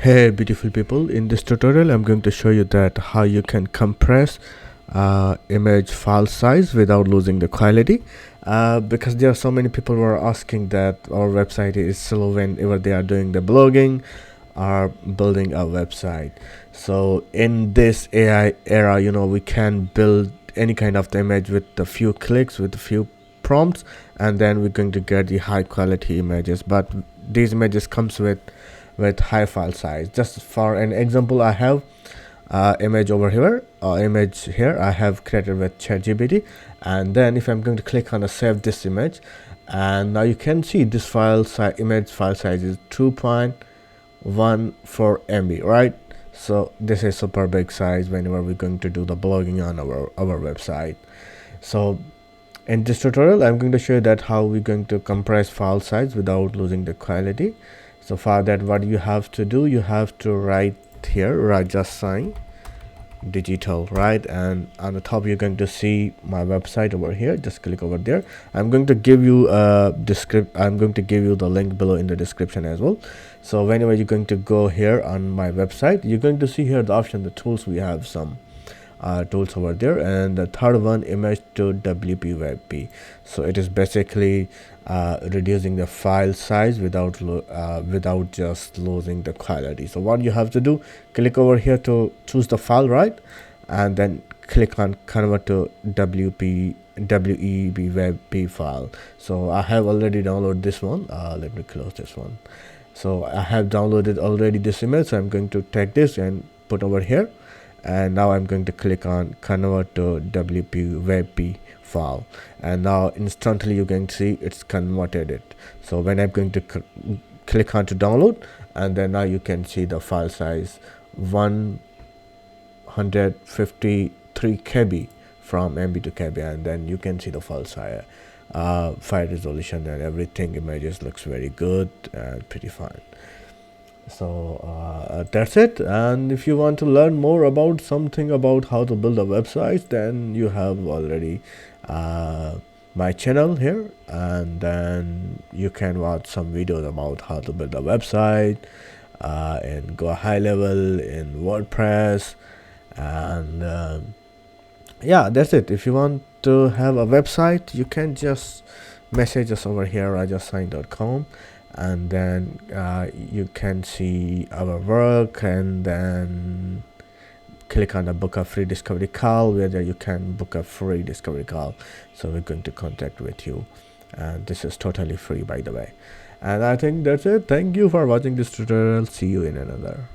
Hey beautiful people, in this tutorial I'm going to show you that how you can compress image file size without losing the quality, because there are so many people who are asking that our website is slow whenever they are doing the blogging or building a website. So in this AI era, we can build any kind of the image with a few clicks, with a few prompts, and then we're going to get the high quality images. But these images comes with high file size. Just for an example, I have image over here, image here I have created with ChatGPT, and then if I'm going to click on a save this image, and now you can see this image file size is 2.14 MB, right? So this is super big size whenever we're going to do the blogging on our website. So in this tutorial I'm going to show you that how we're going to compress file size without losing the quality. So for that, what you have to do, you have to write here, just sign digital, right? And on the top you're going to see my website over here. Just click over there. I'm going to give you I'm going to give you the link below in the description as well. So whenever you're going to go here on my website, you're going to see here the option, the tools. We have some tools over there, and the third one, image to WP WebP. So it is basically reducing the file size without just losing the quality. So what you have to do, click over here to choose the file, right? And then click on convert to WebP file. So I have already downloaded this one. Let me close this one. So I have downloaded already this image, so I'm going to take this and put over here, and now I'm going to click on convert to WebP file, and now instantly you're going to see it's converted it. So when I'm going to click on to download, and then now you can see the file size 153 KB from MB to KB, and then you can see the file size, file resolution, and everything. Images looks very good and pretty fine. So that's it. And if you want to learn more about something about how to build a website, then you have already my channel here, and then you can watch some videos about how to build a website and go high level in WordPress. And yeah, that's it. If you want to have a website, you can just message us over here, rajassign.com, and then you can see our work, and then click on the book a free discovery call, where you can book a free discovery call. So we're going to contact with you, and this is totally free, by the way. And I think that's it. Thank you for watching this tutorial. See you in another.